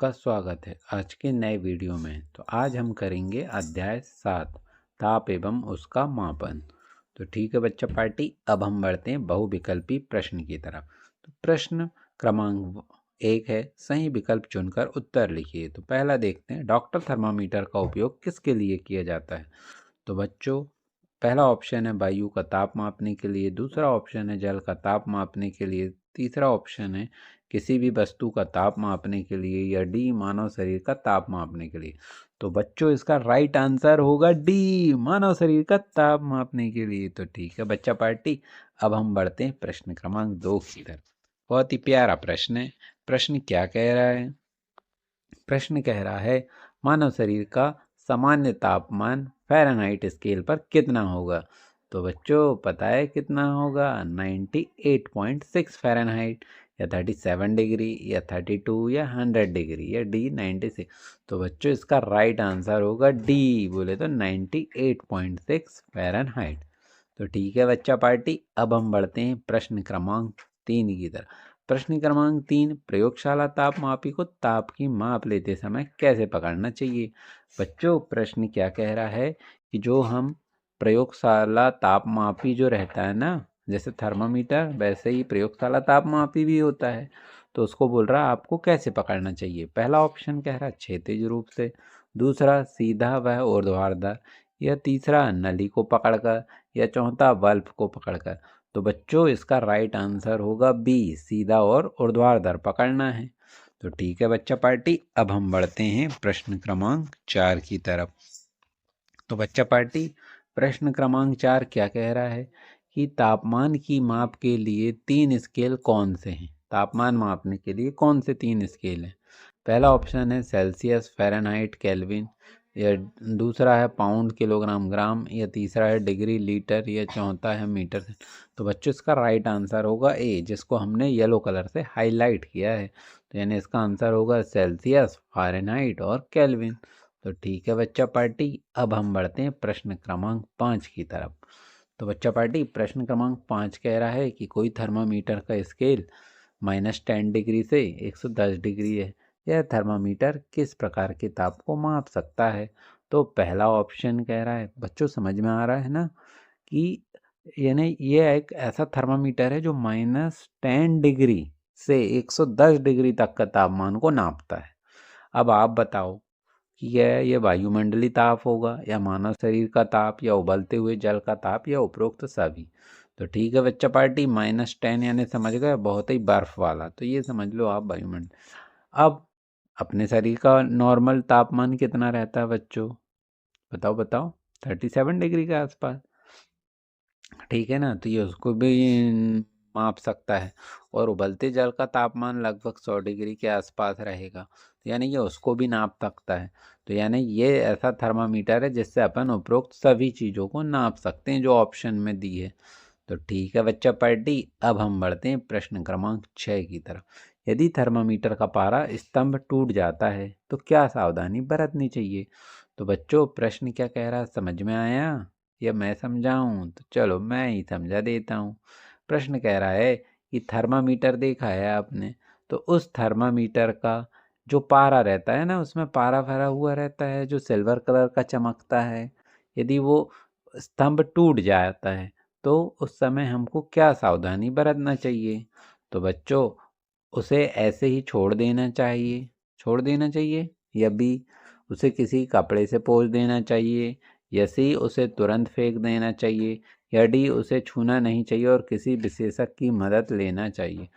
आपका स्वागत है आज के नए वीडियो में। तो आज हम करेंगे अध्याय 7 ताप एवं उसका मापन। तो ठीक है बच्चा पार्टी, अब हम बढ़ते हैं बहुविकल्पी प्रश्न की तरफ। तो प्रश्न क्रमांक 1 है, सही विकल्प चुनकर उत्तर लिखिए। तो पहला देखते हैं, डॉक्टर थर्मामीटर का उपयोग किसके लिए किया जाता है। तो बच्चों पहला ऑप्शन है वायु का ताप मापने के लिए, दूसरा ऑप्शन है जल का ताप मापने के लिए, तीसरा ऑप्शन है किसी भी वस्तु का ताप मापने के लिए, या डी मानव शरीर का ताप मापने के लिए। तो बच्चों इसका राइट आंसर होगा डी, मानव शरीर का ताप मापने के लिए। तो ठीक है बच्चा पार्टी, अब हम बढ़ते हैं प्रश्न क्रमांक 2 की तरफ। बहुत ही प्यारा प्रश्न है। प्रश्न क्या कह रहा है? प्रश्न कह रहा है मानव शरीर का सामान्य तापमान फ़ारेनहाइट स्केल पर कितना होगा। तो बच्चों पता है कितना होगा? 98.6 फ़ारेनहाइट, या 37 डिग्री, या 32, या 100 डिग्री, या डी 96। तो बच्चों इसका राइट आंसर होगा डी, बोले तो 98.6 फ़ारेनहाइट। तो ठीक है बच्चा पार्टी, अब हम बढ़ते हैं प्रश्न क्रमांक 3 की तरफ। प्रश्न क्रमांक 3, प्रयोगशाला तापमापी को ताप की माप लेते समय कैसे पकड़ना चाहिए। बच्चों प्रश्न क्या कह रहा है कि जो हम प्रयोगशाला तापमापी जो रहता है ना, जैसे थर्मामीटर वैसे ही प्रयोगशाला तापमापी भी होता है। तो उसको बोल रहा है आपको कैसे पकड़ना चाहिए। पहला ऑप्शन कह रहा है क्षैतिज रूप से, दूसरा सीधा व ऊर्ध्वाधर, या तीसरा नली को पकड़कर, या चौथा बल्ब को पकड़कर। तो बच्चों इसका राइट आंसर होगा बी, सीधा और ऊर्ध्वाधर पकड़ना है। तो ठीक है बच्चा पार्टी, अब हम बढ़ते हैं प्रश्न क्रमांक 4 की तरफ। तो बच्चा पार्टी प्रश्न क्रमांक 4 क्या कह रहा है कि तापमान की माप के लिए 3 स्केल कौन से हैं। तापमान मापने के लिए कौन से 3 स्केल हैं। पहला ऑप्शन है सेल्सियस, फ़ारेनहाइट, केल्विन, या दूसरा है पाउंड, किलोग्राम, ग्राम, या तीसरा है डिग्री, लीटर, या चौथा है मीटर। तो बच्चों इसका राइट आंसर होगा ए, जिसको हमने येलो कलर से हाईलाइट किया है। तो यानी इसका आंसर होगा सेल्सियस, फ़ारेनहाइट और केल्विन। तो ठीक है बच्चा पार्टी, अब हम बढ़ते हैं प्रश्न क्रमांक 5 की तरफ। तो बच्चा पार्टी प्रश्न क्रमांक 5 कह रहा है कि कोई थर्मामीटर का स्केल -10 डिग्री से 110 डिग्री है। यह थर्मामीटर किस प्रकार के ताप को माप सकता है। तो पहला ऑप्शन कह रहा है, बच्चों समझ में आ रहा है ना, कि यानी ये एक ऐसा थर्मामीटर है जो -10 डिग्री से 110 डिग्री तक का तापमान को नापता है। अब आप बताओ कि ये वायुमंडलीय ताप होगा, या मानव शरीर का ताप, या उबलते हुए जल का ताप, या उपरोक्त सभी। तो ठीक है बच्चा पार्टी, -10 यानी समझ गए बहुत ही बर्फ वाला। तो ये समझ लो आप वायुमंडल। अब अपने शरीर का नॉर्मल तापमान कितना रहता है बच्चों, बताओ बताओ? 37 डिग्री के आसपास, ठीक है ना। तो ये उसको भी माप सकता है। और उबलते जल का तापमान लगभग 100 डिग्री के आसपास रहेगा, तो यानी ये उसको भी नाप सकता है। तो यानी ये ऐसा थर्मामीटर है जिससे अपन उपरोक्त सभी चीज़ों को नाप सकते हैं जो ऑप्शन में दी है। तो ठीक है बच्चा पार्टी, अब हम बढ़ते हैं प्रश्न क्रमांक 6 की तरफ। यदि थर्मामीटर का पारा स्तंभ टूट जाता है तो क्या सावधानी बरतनी चाहिए। तो बच्चों प्रश्न क्या कह रहा है, समझ में आया या मैं समझाऊं? तो चलो मैं ही समझा देता हूँ। प्रश्न कह रहा है कि थर्मामीटर देखा है आपने, तो उस थर्मामीटर का जो पारा रहता है ना, उसमें पारा भरा हुआ रहता है जो सिल्वर कलर का चमकता है। यदि वो स्तंभ टूट जाता है तो उस समय हमको क्या सावधानी बरतना चाहिए। तो बच्चों उसे ऐसे ही छोड़ देना चाहिए, छोड़ देना चाहिए, या बी उसे किसी कपड़े से पोंछ देना चाहिए, या सी उसे तुरंत फेंक देना चाहिए, या डी उसे छूना नहीं चाहिए और किसी विशेषज्ञ की मदद लेना चाहिए।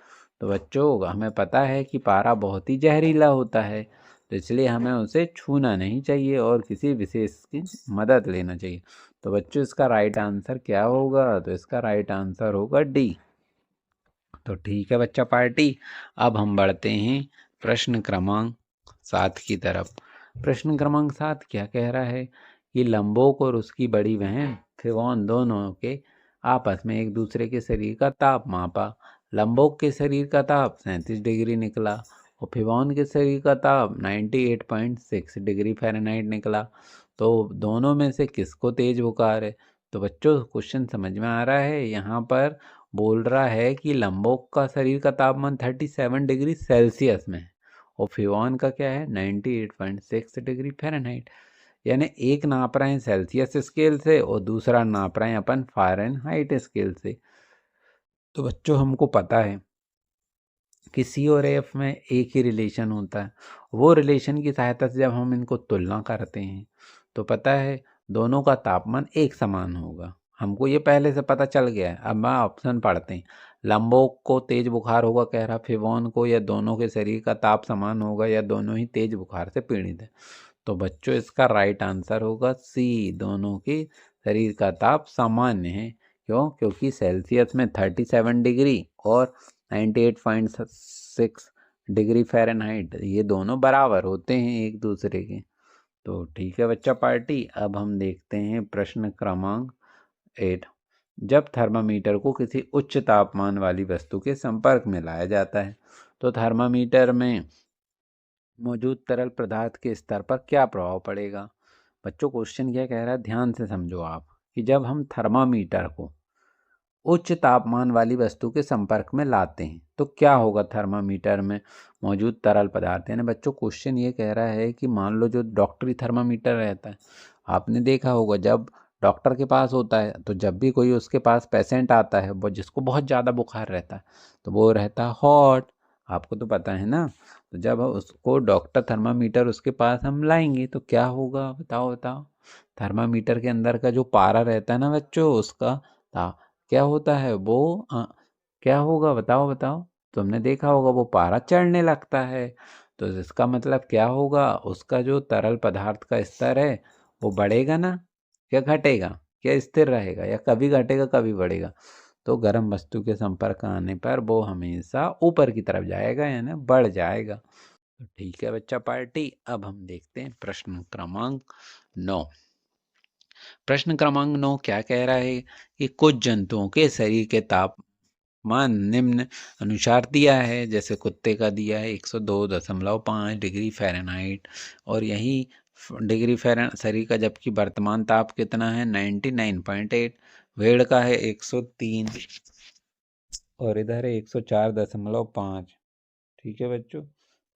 तो बच्चों हमें पता है कि पारा बहुत ही जहरीला होता है, तो इसलिए हमें उसे छूना नहीं चाहिए और किसी विशेष की मदद लेना चाहिए। तो बच्चों इसका राइट आंसर क्या होगा? तो इसका राइट आंसर होगा डी। तो ठीक है बच्चा पार्टी, अब हम बढ़ते हैं प्रश्न क्रमांक 7 की तरफ। प्रश्न क्रमांक 7 क्या कह रहा है कि लंबोक और उसकी बड़ी बहन फिवोन दोनों के आपस में एक दूसरे के शरीर का ताप मापा। लंबोक के शरीर का ताप 37 डिग्री निकला और फिवोन के शरीर का ताप 98.6 डिग्री फ़ारेनहाइट निकला। तो दोनों में से किसको तेज बुखार है। तो बच्चों क्वेश्चन समझ में आ रहा है। यहाँ पर बोल रहा है कि लंबोक का शरीर का तापमान 37 डिग्री सेल्सियस में है और फिवॉन का क्या है 98.6 डिग्री फ़ारेनहाइट। यानी एक नाप रहे हैं सेल्सियस स्केल से और दूसरा नाप रहे हैं अपन फ़ारेनहाइट स्केल से। तो बच्चों हमको पता है कि सी और एफ में एक ही रिलेशन होता है। वो रिलेशन की सहायता से जब हम इनको तुलना करते हैं तो पता है दोनों का तापमान एक समान होगा। हमको ये पहले से पता चल गया है। अब मैं ऑप्शन पढ़ते हैं। लंबोक को तेज बुखार होगा कह रहा, फिवॉन को या दोनों के शरीर का ताप समान होगा या दोनों ही तेज बुखार से पीड़ित है। तो बच्चों इसका राइट आंसर होगा सी, दोनों के शरीर का ताप सामान्य है। क्यों? क्योंकि सेल्सियस में 37 डिग्री और 98.6 डिग्री फ़ारेनहाइट ये दोनों बराबर होते हैं एक दूसरे के। तो ठीक है बच्चा पार्टी। अब हम देखते हैं प्रश्न क्रमांक 8। जब थर्मामीटर को किसी उच्च तापमान वाली वस्तु के संपर्क में लाया जाता है तो थर्मामीटर में मौजूद तरल पदार्थ के स्तर पर क्या प्रभाव पड़ेगा। बच्चों क्वेश्चन क्या कह रहा है, ध्यान से समझो आप कि जब हम थर्मामीटर को उच्च तापमान वाली वस्तु के संपर्क में लाते हैं तो क्या होगा थर्मामीटर में मौजूद तरल पदार्थ। यानी बच्चों क्वेश्चन ये कह रहा है कि मान लो जो डॉक्टरी थर्मामीटर रहता है, आपने देखा होगा जब डॉक्टर के पास होता है तो जब भी कोई उसके पास पेशेंट आता है वो जिसको बहुत ज़्यादा बुखार रहता है तो वो रहता है हॉट, आपको तो पता है ना। तो जब उसको डॉक्टर थर्मामीटर उसके पास हम लाएंगे तो क्या होगा, बताओ बताओ। थर्मामीटर के अंदर का जो पारा रहता है ना बच्चों उसका क्या होता है वो क्या होगा, बताओ बताओ। तुमने देखा होगा वो पारा चढ़ने लगता है। तो इसका मतलब क्या होगा, उसका जो तरल पदार्थ का स्तर है वो बढ़ेगा ना, क्या घटेगा, क्या स्थिर रहेगा, या कभी घटेगा कभी बढ़ेगा। तो गर्म वस्तु के संपर्क आने पर वो हमेशा ऊपर की तरफ जाएगा यानी बढ़ जाएगा। तो ठीक है बच्चा पार्टी। अब हम देखते हैं प्रश्न क्रमांक 9। प्रश्न क्रमांक 9 क्या कह रहा है कि कुछ जंतुओं के शरीर के तापमान निम्न अनुसार दिया है। जैसे कुत्ते का दिया है 102.5 डिग्री फ़ारेनहाइट और यही डिग्री फ़ारेनहाइट शरीर का, जबकि वर्तमान ताप कितना है 99.8। भेड़ का है 103 और इधर है 104.5। ठीक है बच्चों।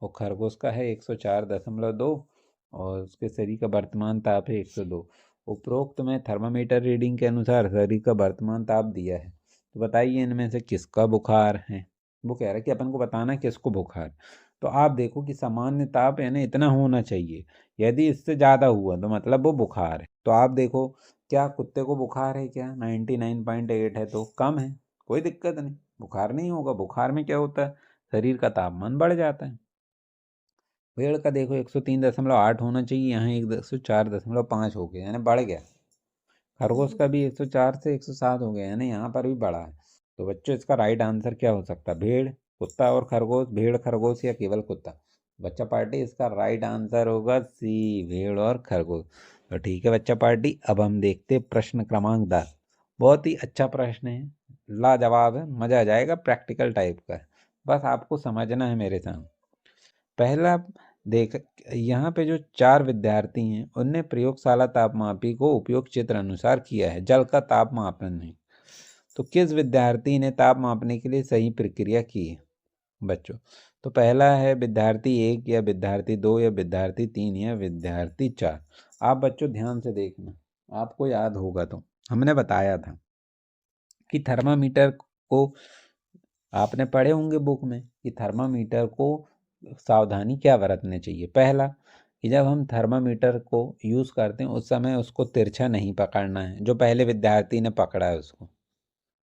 और खरगोश का है 104.2 और उसके शरीर का वर्तमान ताप है 102। उपरोक्त में थर्मामीटर रीडिंग के अनुसार शरीर का वर्तमान ताप दिया है, तो बताइए इनमें से किसका बुखार है। वो कह रहा है कि अपन को बताना है किसको बुखार। तो आप देखो कि सामान्य ताप यानी इतना होना चाहिए, यदि इससे ज़्यादा हुआ तो मतलब वो बुखार है। तो आप देखो क्या कुत्ते को बुखार है, क्या 99.8 है तो कम है, कोई दिक्कत नहीं, बुखार नहीं होगा। बुखार में क्या होता है, शरीर का तापमान बढ़ जाता है। भेड़ का देखो 103.8 होना चाहिए, यहाँ 104.5 हो गया यानी बढ़ गया। खरगोश का भी 104 से 107 हो गया यानी यहाँ पर भी बढ़ा है। तो बच्चों इसका राइट आंसर क्या हो सकता है, भेड़, कुत्ता और खरगोश, भेड़ खरगोश या केवल कुत्ता। बच्चा पार्टी इसका राइट आंसर होगा सी, भेड़ और खरगोश। तो ठीक है बच्चा पार्टी। अब हम देखते प्रश्न क्रमांक 10। बहुत ही अच्छा प्रश्न है, लाजवाब है, मजा आ जाएगा, प्रैक्टिकल टाइप का है, बस आपको समझना है मेरे साथ। पहला देख, यहाँ पे जो 4 विद्यार्थी हैं उनने प्रयोगशाला तापमापी को उपयोग चित्र अनुसार किया है, जल का ताप मापन है। तो किस विद्यार्थी ने ताप मापने के लिए सही प्रक्रिया की है बच्चों। तो पहला है विद्यार्थी 1 या विद्यार्थी 2 या विद्यार्थी 3 या विद्यार्थी 4। आप बच्चों ध्यान से देखना, आपको याद होगा तो हमने बताया था कि थर्मामीटर को, आपने पढ़े होंगे बुक में कि थर्मामीटर को सावधानी क्या बरतनी चाहिए। पहला कि जब हम थर्मामीटर को यूज़ करते हैं उस समय उसको तिरछा नहीं पकड़ना है, जो पहले विद्यार्थी ने पकड़ा है उसको।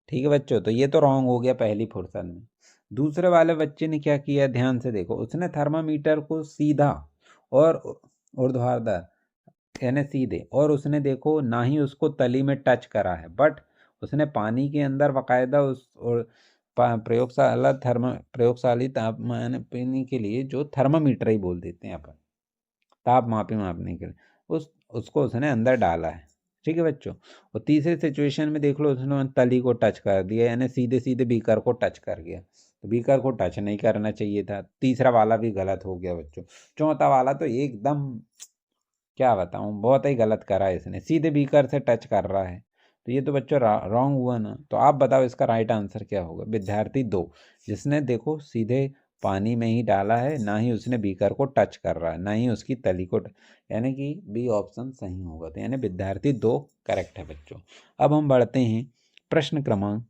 ठीक है बच्चों, तो ये तो रॉन्ग हो गया पहली फुर्सत में। दूसरे वाले बच्चे ने क्या किया, ध्यान से देखो, उसने थर्मामीटर को सीधा और ऊर्ध्वाधर यानी सीधे, और उसने देखो ना ही उसको तली में टच करा है, बट उसने पानी के अंदर बाकायदा उस और प्रयोगशाली तापमान पीने के लिए जो थर्मामीटर ही बोल देते हैं अपन, ताप मापने के लिए उसको उसने अंदर डाला है। ठीक है बच्चों। और तीसरे सिचुएशन में देख लो उसने तली को टच कर दिया यानी सीधे सीधे बीकर को टच कर गया, तो बीकर को टच नहीं करना चाहिए था, तीसरा वाला भी गलत हो गया बच्चों। चौथा वाला तो एकदम क्या बताऊं, बहुत ही गलत करा है इसने, सीधे बीकर से टच कर रहा है। तो ये तो बच्चों रॉन्ग हुआ ना। तो आप बताओ इसका राइट आंसर क्या होगा। विद्यार्थी 2 जिसने देखो सीधे पानी में ही डाला है, ना ही उसने बीकर को टच कर रहा है, ना ही उसकी तली को यानी कि बी ऑप्शन सही होगा। तो यानी विद्यार्थी 2 करेक्ट है बच्चों। अब हम बढ़ते हैं प्रश्न क्रमांक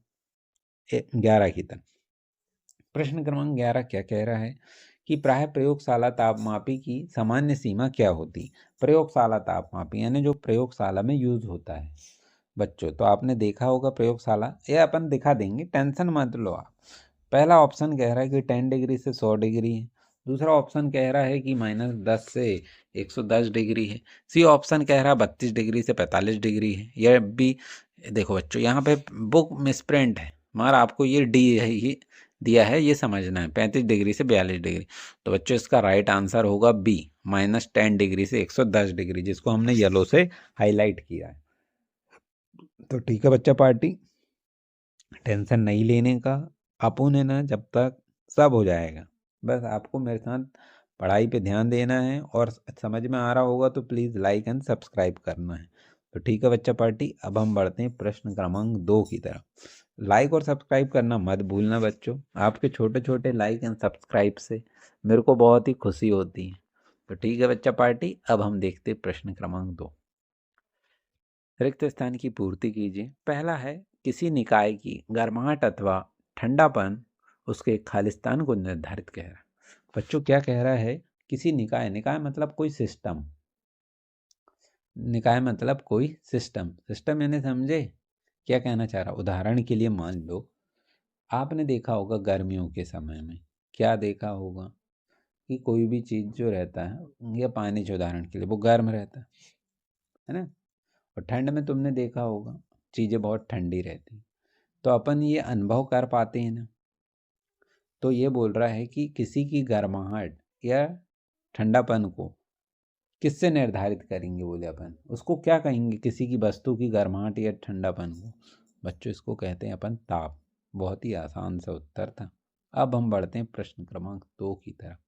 11 की तरफ। प्रश्न क्रमांक 11 क्या कह रहा है कि प्राय प्रयोगशाला तापमापी की सामान्य सीमा क्या होती। प्रयोगशाला तापमापी यानी जो प्रयोगशाला में यूज होता है बच्चों। तो आपने देखा होगा प्रयोगशाला, ये अपन दिखा देंगे, टेंशन मत लो आप। पहला ऑप्शन कह रहा है कि 10 डिग्री से 100 डिग्री है। दूसरा ऑप्शन कह रहा है कि -10 से 110 डिग्री है। सी ऑप्शन कह रहा है 32 डिग्री से 45 डिग्री है। यह भी देखो बच्चों, यहाँ पे बुक मिसप्रिंट है, मगर आपको ये डी है, ये दिया है, ये समझना है, 35 डिग्री से 42 डिग्री। तो बच्चों इसका राइट आंसर होगा बी, -10 डिग्री से 110 डिग्री, जिसको हमने येलो से हाईलाइट किया है। तो ठीक है बच्चा पार्टी, टेंशन नहीं लेने का, अपुन है ना, जब तक सब हो जाएगा। बस आपको मेरे साथ पढ़ाई पे ध्यान देना है, और समझ में आ रहा होगा तो प्लीज़ लाइक एंड सब्सक्राइब करना है। तो ठीक है बच्चा पार्टी, अब हम बढ़ते हैं प्रश्न क्रमांक 2 की तरफ। लाइक और सब्सक्राइब करना मत भूलना बच्चों, आपके छोटे छोटे लाइक एंड सब्सक्राइब से मेरे को बहुत ही खुशी होती है। तो ठीक है बच्चा पार्टी, अब हम देखते हैं प्रश्न क्रमांक 2। रिक्त स्थान की पूर्ति कीजिए। पहला है, किसी निकाय की गर्माहट अथवा ठंडापन उसके खालिस्तान को निर्धारित कह रहा है। बच्चों क्या कह रहा है, किसी निकाय, निकाय मतलब कोई सिस्टम, निकाय मतलब कोई सिस्टम, सिस्टम यानी समझे क्या कहना चाह रहा। उदाहरण के लिए मान लो आपने देखा होगा गर्मियों के समय में, क्या देखा होगा कि कोई भी चीज़ जो रहता है, या पानी जो उदाहरण के लिए, वो गर्म रहता है ना। और ठंड में तुमने देखा होगा चीज़ें बहुत ठंडी रहती। तो अपन ये अनुभव कर पाते हैं ना। तो ये बोल रहा है कि किसी की गर्माहट या ठंडापन को किससे निर्धारित करेंगे, बोले अपन उसको क्या कहेंगे, किसी की वस्तु की गर्माहट या ठंडापन को। बच्चों इसको कहते हैं अपन ताप। बहुत ही आसान सा उत्तर था। अब हम बढ़ते हैं प्रश्न क्रमांक 2 की तरफ।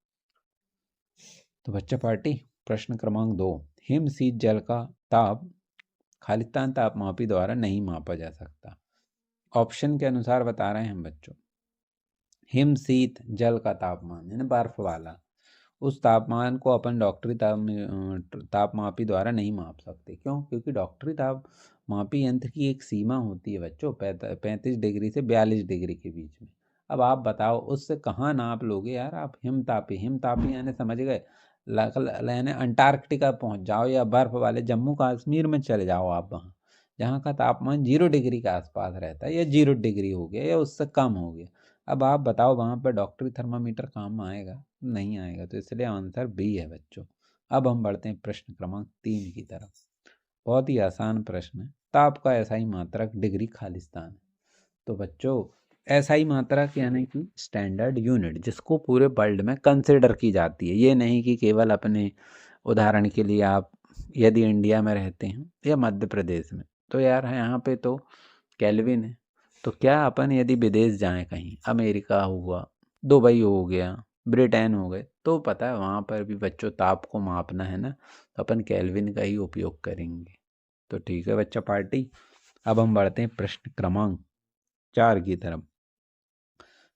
तो बच्चा पार्टी, प्रश्न क्रमांक 2, हिम शीत जल का ताप खालिस्तान तापमापी द्वारा नहीं मापा जा सकता। ऑप्शन के अनुसार बता रहे हैं हम बच्चों। हिम शीत जल का तापमान यानी बर्फ वाला, उस तापमान को अपन डॉक्टरी तापमापी द्वारा नहीं माप सकते। क्यों? क्योंकि डॉक्टरी तापमापी यंत्र की एक सीमा होती है बच्चों, 35 डिग्री से 42 डिग्री के बीच में। अब आप बताओ उससे कहाँ नाप लोगे यार आप। हिमतापी, हिमतापी यानी समझ गए, यानी अंटार्कटिका पहुंच जाओ, या बर्फ वाले जम्मू कश्मीर में चले जाओ आप, वहाँ जहाँ का तापमान 0 डिग्री के आसपास रहता है, या 0 डिग्री हो गया या उससे कम हो गया। अब आप बताओ वहाँ पर डॉक्टरी थर्मामीटर काम आएगा? नहीं आएगा। तो इसलिए आंसर बी है बच्चों। अब हम बढ़ते हैं प्रश्न क्रमांक 3 की तरफ। बहुत ही आसान प्रश्न है। ताप का एसआई मात्रक डिग्री खालिस्तान है। तो बच्चों एसआई मात्रक यानी कि स्टैंडर्ड यूनिट, जिसको पूरे वर्ल्ड में कंसिडर की जाती है। ये नहीं कि केवल अपने, उदाहरण के लिए आप यदि इंडिया में रहते हैं या मध्य प्रदेश में, तो यार यहाँ पे तो केल्विन है। तो क्या अपन यदि विदेश जाएं कहीं, अमेरिका हुआ, दुबई हो गया, ब्रिटेन हो गए, तो पता है वहाँ पर भी बच्चों ताप को मापना है ना, तो अपन केल्विन का ही उपयोग करेंगे। तो ठीक है बच्चा पार्टी, अब हम बढ़ते हैं प्रश्न क्रमांक 4 की तरफ।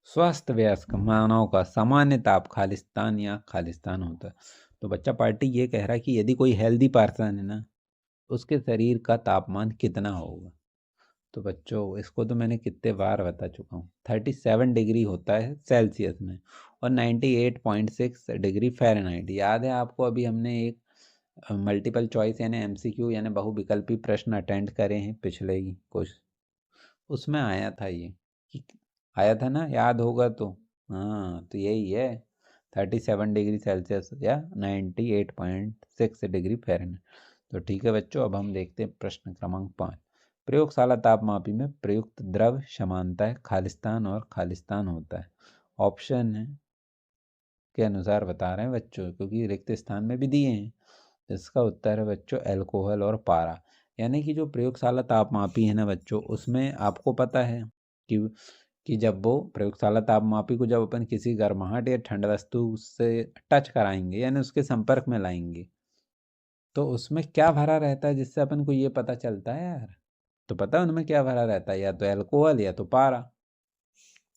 स्वस्थ वयस्क मानव का सामान्य ताप खालिस्तान या खालिस्तान होता है। तो बच्चा पार्टी ये कह रहा है कि यदि कोई हेल्दी पर्सन है ना, उसके शरीर का तापमान कितना होगा। तो बच्चों इसको तो मैंने कितने बार बता चुका हूँ। 37 डिग्री होता है सेल्सियस में, और 98.6 डिग्री फ़ारेनहाइट। याद है आपको, अभी हमने एक मल्टीपल चॉइस यानी एमसीक्यू यानी बहुविकल्पी प्रश्न अटेंड करे हैं पिछले ही कुछ, उसमें आया था ये, आया था ना, याद होगा तो। हाँ तो यही है, 37 डिग्री सेल्सियस या 98.6 डिग्री फ़ारेनहाइट। तो ठीक है बच्चों, अब हम देखते हैं प्रश्न क्रमांक 5। प्रयोगशाला तापमापी में प्रयुक्त द्रव समानतः खालिस्तान और खालिस्तान होता है। ऑप्शन है के अनुसार बता रहे हैं बच्चों, क्योंकि रिक्त स्थान में भी दिए हैं। इसका उत्तर है बच्चों एल्कोहल और पारा। यानी कि जो प्रयोगशाला तापमापी है ना बच्चों, उसमें आपको पता है कि जब वो प्रयोगशाला तापमापी को जब अपन किसी गर्माहट या ठंड वस्तु से टच कराएंगे यानी उसके संपर्क में लाएंगे, तो उसमें क्या भरा रहता है जिससे अपन को ये पता चलता है यार। तो पता है उनमें क्या भरा रहता है, या तो एल्कोहल या तो पारा।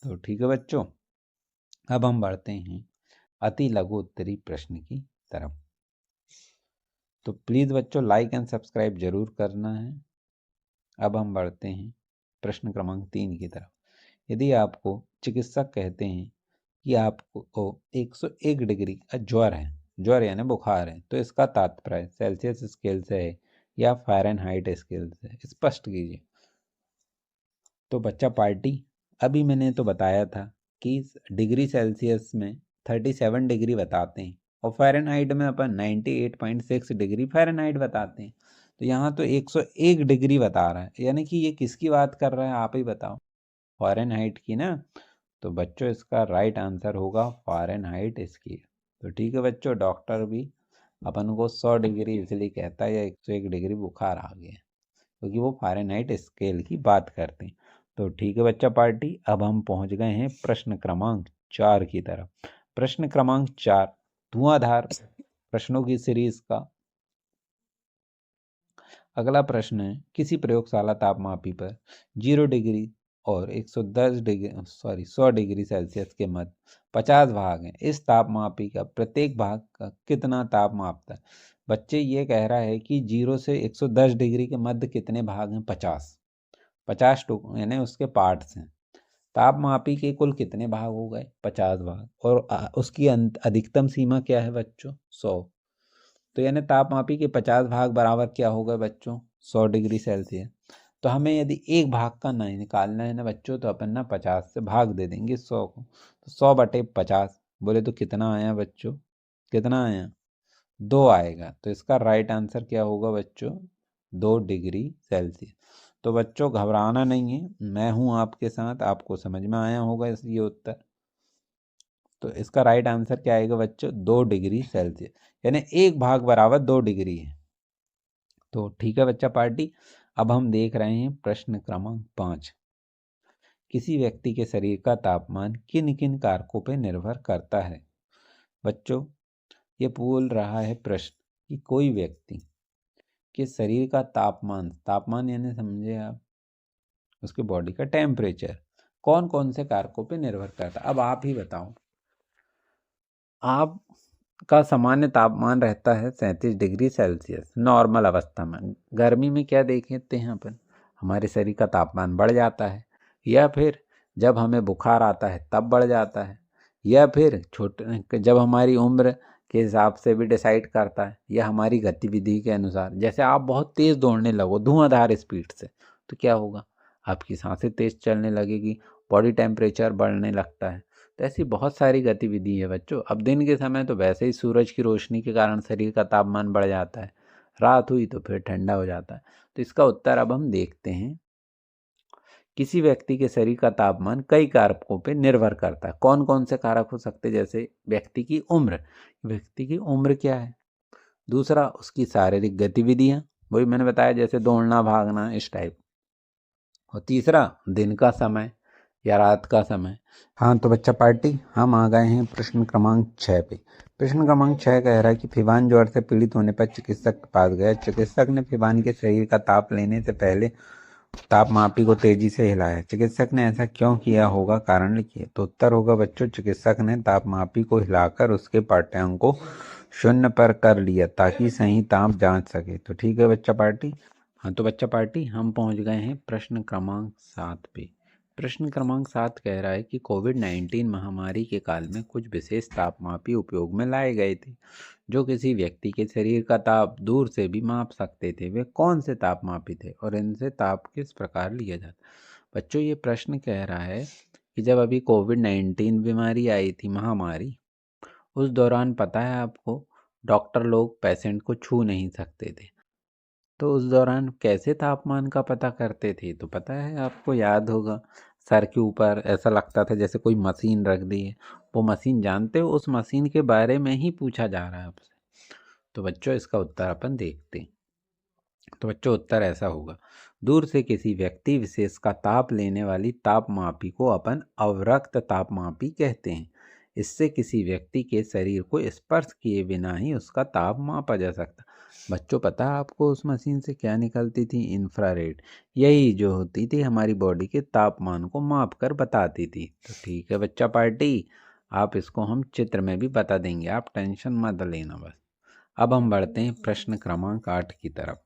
तो ठीक है बच्चों, अब हम बढ़ते हैं अति लघु उत्तरी प्रश्न की तरफ। तो प्लीज़ बच्चों लाइक एंड सब्सक्राइब जरूर करना है। अब हम बढ़ते हैं प्रश्न क्रमांक 3 की तरफ। यदि आपको चिकित्सक कहते हैं कि आपको 101 डिग्री का ज्वर है, ज्वर यानी बुखार है, तो इसका तात्पर्य सेल्सियस स्केल से है या फ़ारेनहाइट स्केल से, स्पष्ट कीजिए। तो बच्चा पार्टी, अभी मैंने तो बताया था कि डिग्री सेल्सियस में 37 डिग्री बताते हैं और फ़ारेनहाइट में अपन 98.6 डिग्री फ़ारेनहाइट बताते हैं। तो यहाँ तो 101 डिग्री बता रहा है, यानी कि ये किसकी बात कर रहा है, आप ही बताओ। फ़ारेनहाइट की ना। तो बच्चों इसका राइट आंसर होगा फ़ारेनहाइट स्केल। तो ठीक है बच्चों, डॉक्टर भी अपन को 100 डिग्री इसलिए कहता है या 101 डिग्री बुखार आ गया, क्योंकि वो फ़ारेनहाइट स्केल की बात करते हैं। तो ठीक है बच्चा पार्टी, अब हम पहुंच गए हैं प्रश्न क्रमांक 4 की तरफ। प्रश्न क्रमांक 4 धुआंधार प्रश्नों की सीरीज का अगला प्रश्न है, किसी प्रयोगशाला तापमापी पर 0 डिग्री और 100 डिग्री सेल्सियस के मध्य 50 भाग हैं। इस तापमापी का प्रत्येक भाग का कितना ताप मापता है? बच्चे ये कह रहा है कि 0 से 110 डिग्री के मध्य कितने भाग हैं? 50 यानी उसके पार्ट्स हैं। तापमापी के कुल कितने भाग हो गए? 50 भाग। और उसकी अधिकतम सीमा क्या है बच्चों? 100। तो यानी तापमापी के 50 भाग बराबर क्या होगा बच्चों? 100 डिग्री सेल्सियस। तो हमें यदि एक भाग का नहीं निकालना है ना बच्चों, तो अपन ना 50 से भाग दे देंगे 100 को। तो 100/50 बोले तो कितना आया बच्चों? कितना आया? 2 आएगा। तो इसका राइट आंसर क्या होगा बच्चों? 2 डिग्री सेल्सियस। तो बच्चों घबराना नहीं है, मैं हूँ आपके साथ। आपको समझ में आया होगा ये उत्तर। तो इसका राइट आंसर क्या आएगा बच्चों? 2 डिग्री सेल्सियस, यानी एक भाग बराबर 2 डिग्री है। तो ठीक है बच्चा पार्टी, अब हम देख रहे हैं प्रश्न क्रमांक 5। किसी व्यक्ति के शरीर का तापमान किन किन कारकों पर निर्भर करता है? बच्चों ये बोल रहा है प्रश्न कि कोई व्यक्ति के शरीर का तापमान, तापमान यानी समझे आप उसके बॉडी का टेम्परेचर, कौन कौन से कारकों पे निर्भर करता है? अब आप ही बताओ। आप का सामान्य तापमान रहता है 37 डिग्री सेल्सियस नॉर्मल अवस्था में। गर्मी में क्या देखते हैं अपन, हमारे शरीर का तापमान बढ़ जाता है, या फिर जब हमें बुखार आता है तब बढ़ जाता है, या फिर छोटे जब हमारी उम्र के हिसाब से भी डिसाइड करता है, या हमारी गतिविधि के अनुसार। जैसे आप बहुत तेज़ दौड़ने लगो धुआंधार स्पीड से, तो क्या होगा? आपकी सांसें तेज़ चलने लगेगी, बॉडी टेम्परेचर बढ़ने लगता है। तो ऐसी बहुत सारी गतिविधि है बच्चों। अब दिन के समय तो वैसे ही सूरज की रोशनी के कारण शरीर का तापमान बढ़ जाता है, रात हुई तो फिर ठंडा हो जाता है। तो इसका उत्तर अब हम देखते हैं। किसी व्यक्ति के शरीर का तापमान कई कारकों पर निर्भर करता है। कौन कौन से कारक हो सकते हैं? जैसे व्यक्ति की उम्र, व्यक्ति की उम्र क्या है। दूसरा उसकी शारीरिक गतिविधियाँ, वही मैंने बताया जैसे दौड़ना भागना इस टाइप। और तीसरा दिन का समय या रात का समय। हाँ तो बच्चा पार्टी, हम आ गए हैं प्रश्न क्रमांक 6 पे। प्रश्न क्रमांक 6 कह रहा है कि फिबान ज्वर से पीड़ित होने पर चिकित्सक के पास गया। चिकित्सक ने फिबान के शरीर का ताप लेने से पहले तापमापी को तेजी से हिलाया। चिकित्सक ने ऐसा क्यों किया होगा? कारण लिखिए। तो उत्तर होगा बच्चों, चिकित्सक ने तापमापी को हिलाकर उसके पाठ्यांक को 0 पर कर लिया ताकि सही ताप जांच सके। तो ठीक है बच्चा पार्टी। हाँ तो बच्चा पार्टी, हम पहुंच गए हैं प्रश्न क्रमांक 7 पे। प्रश्न क्रमांक 7 कह रहा है कि कोविड-19 महामारी के काल में कुछ विशेष तापमापी उपयोग में लाए गए थे जो किसी व्यक्ति के शरीर का ताप दूर से भी माप सकते थे। वे कौन से तापमापी थे और इनसे ताप किस प्रकार लिया जाता? बच्चों ये प्रश्न कह रहा है कि जब अभी कोविड-19 बीमारी आई थी, महामारी, उस दौरान पता है आपको, डॉक्टर लोग पेशेंट को छू नहीं सकते थे। तो उस दौरान कैसे तापमान का पता करते थे? तो पता है आपको, याद होगा, सर के ऊपर ऐसा लगता था जैसे कोई मशीन रख दी है। वो मशीन जानते हो, उस मशीन के बारे में ही पूछा जा रहा है आपसे। तो बच्चों इसका उत्तर अपन देखते हैं। तो बच्चों उत्तर ऐसा होगा, दूर से किसी व्यक्ति विशेष का ताप लेने वाली तापमापी को अपन अवरक्त तापमापी कहते हैं। इससे किसी व्यक्ति के शरीर को स्पर्श किए बिना ही उसका ताप मापा जा सकता। बच्चों पता है आपको उस मशीन से क्या निकलती थी? इंफ्रारेड। यही जो होती थी हमारी बॉडी के तापमान को माप कर बताती थी। तो ठीक है बच्चा पार्टी, आप इसको हम चित्र में भी बता देंगे, आप टेंशन मत लेना बस। अब हम बढ़ते हैं प्रश्न क्रमांक 8 की तरफ।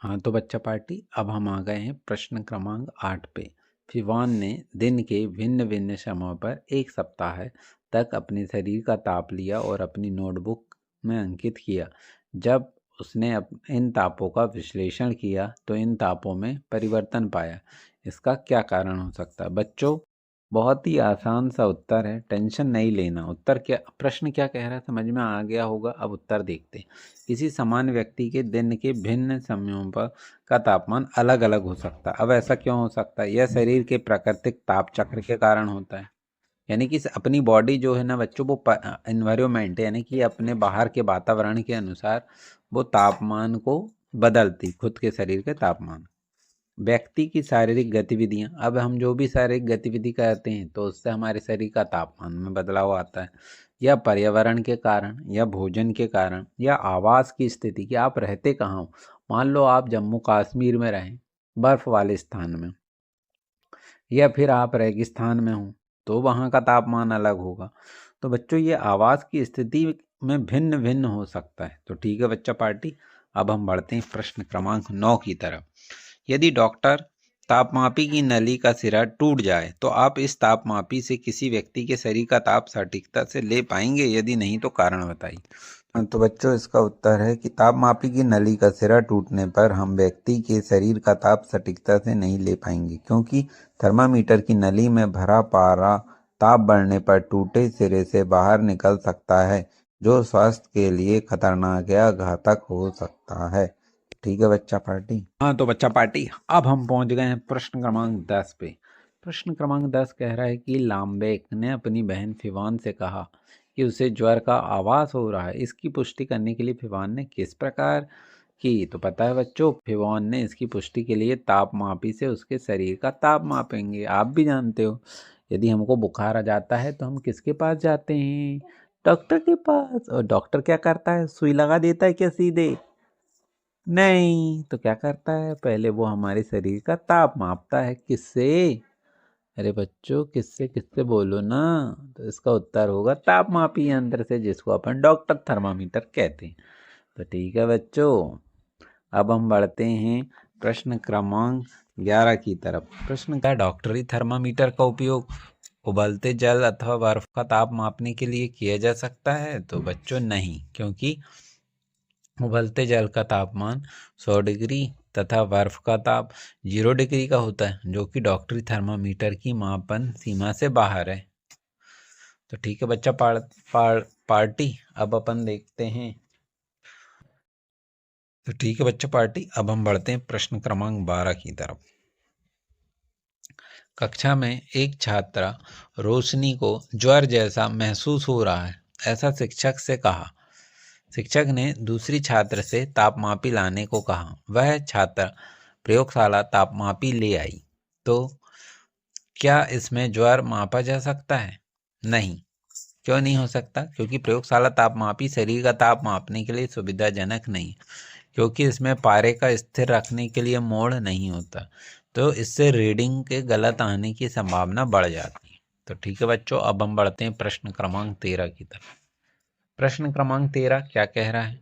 हाँ तो बच्चा पार्टी, अब हम आ गए हैं प्रश्न क्रमांक 8 पे। फिवान ने दिन के भिन्न भिन्न समयों पर 1 सप्ताह तक अपने शरीर का ताप लिया और अपनी नोटबुक में अंकित किया। जब उसने इन तापों का विश्लेषण किया तो इन तापों में परिवर्तन पाया। इसका क्या कारण हो सकता है? बच्चों बहुत ही आसान सा उत्तर है, टेंशन नहीं लेना। उत्तर क्या, प्रश्न क्या कह रहा है समझ में आ गया होगा। अब उत्तर देखते हैं। किसी समान व्यक्ति के दिन के भिन्न समयों पर का तापमान अलग अलग हो सकता है। अब ऐसा क्यों हो सकता है? यह शरीर के प्राकृतिक ताप चक्र के कारण होता है। यानी कि अपनी बॉडी जो है ना बच्चों, वो एनवायरमेंट यानी कि अपने बाहर के वातावरण के अनुसार वो तापमान को बदलती, खुद के शरीर के तापमान। व्यक्ति की शारीरिक गतिविधियां, अब हम जो भी शारीरिक गतिविधि करते हैं तो उससे हमारे शरीर का तापमान में बदलाव आता है, या पर्यावरण के कारण, या भोजन के कारण, या आवास की स्थिति कि आप रहते कहाँ हो। मान लो आप जम्मू कश्मीर में रहें, बर्फ वाले स्थान में, या फिर आप रेगिस्तान में हो तो वहाँ का तापमान अलग होगा। तो बच्चों ये आवास की स्थिति में भिन्न भिन्न हो सकता है। तो ठीक है बच्चा पार्टी, अब हम बढ़ते हैं प्रश्न क्रमांक 9 की तरफ। यदि डॉक्टर तापमापी की नली का सिरा टूट जाए तो आप इस तापमापी से किसी व्यक्ति के शरीर का ताप सटीकता से ले पाएंगे? यदि नहीं तो कारण बताइए। तो बच्चों इसका उत्तर है कि तापमापी की नली का सिरा टूटने पर हम व्यक्ति के शरीर का ताप सटीकता से नहीं ले पाएंगे, क्योंकि थर्मामीटर की नली में भरा पारा ताप बढ़ने पर टूटे सिरे से बाहर निकल सकता है, जो स्वास्थ्य के लिए खतरनाक या घातक हो सकता है। ठीक है बच्चा पार्टी। हाँ तो बच्चा पार्टी, अब हम पहुंच गए हैं प्रश्न क्रमांक 10 पे। प्रश्न क्रमांक 10 कह रहा है कि लाम्बेक ने अपनी बहन फिवान से कहा कि उसे ज्वर का आभास हो रहा है। इसकी पुष्टि करने के लिए फिवान ने किस प्रकार की? तो पता है बच्चों, फिवान ने इसकी पुष्टि के लिए तापमापी से उसके शरीर का ताप मापेंगे। आप भी जानते हो, यदि हमको बुखार आ जाता है तो हम किसके पास जाते हैं? डॉक्टर के पास। और डॉक्टर क्या करता है? सुई लगा देता है क्या सीधे? नहीं, तो क्या करता है? पहले वो हमारे शरीर का ताप मापता है। किससे? अरे बच्चों किससे किससे बोलो ना। तो इसका उत्तर होगा तापमापी यंत्र से, जिसको अपन डॉक्टर थर्मामीटर कहते हैं। तो ठीक है बच्चों, अब हम बढ़ते हैं प्रश्न क्रमांक 11 की तरफ। प्रश्न क्या, डॉक्टरी थर्मामीटर का उपयोग उबलते जल अथवा बर्फ का ताप मापने के लिए किया जा सकता है? तो बच्चों नहीं, क्योंकि उबलते जल का तापमान 100 डिग्री तथा बर्फ का ताप 0 डिग्री का होता है, जो कि डॉक्टरी थर्मामीटर की मापन सीमा से बाहर है। तो ठीक है बच्चा पार्टी, अब अपन देखते हैं। तो ठीक है बच्चा पार्टी, अब हम बढ़ते हैं प्रश्न क्रमांक 12 की तरफ। कक्षा में एक छात्रा रोशनी को ज्वर जैसा महसूस हो रहा है, ऐसा शिक्षक से कहा। शिक्षक ने दूसरी छात्र से तापमापी लाने को कहा। वह छात्र प्रयोगशाला तापमापी ले आई। तो क्या इसमें ज्वर मापा जा सकता है? नहीं। क्यों नहीं हो सकता? क्योंकि प्रयोगशाला तापमापी शरीर का ताप मापने के लिए सुविधाजनक नहीं, क्योंकि इसमें पारे का स्थिर रखने के लिए मोड़ नहीं होता। तो इससे रीडिंग के गलत आने की संभावना बढ़ जाती है। तो ठीक है बच्चों, अब हम बढ़ते हैं प्रश्न क्रमांक 13 की तरफ। प्रश्न क्रमांक 13 क्या कह रहा है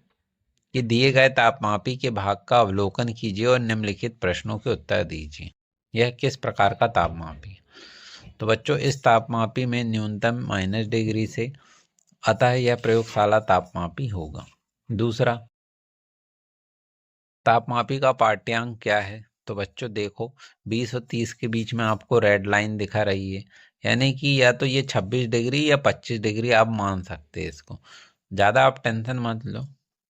कि दिए गए तापमापी के भाग का अवलोकन कीजिए और निम्नलिखित प्रश्नों के उत्तर दीजिए। यह किस प्रकार का तापमापी है? तो बच्चों इस तापमापी में न्यूनतम -डिग्री से, अतः यह प्रयोगशाला तापमापी होगा। दूसरा, तापमापी का पाठ्यांक क्या है? तो बच्चों देखो 20 और 30 के बीच में आपको रेड लाइन दिखा रही है, यानी कि या तो ये 26 डिग्री या 25 डिग्री आप मान सकते हैं इसको। ज़्यादा आप टेंशन मत लो।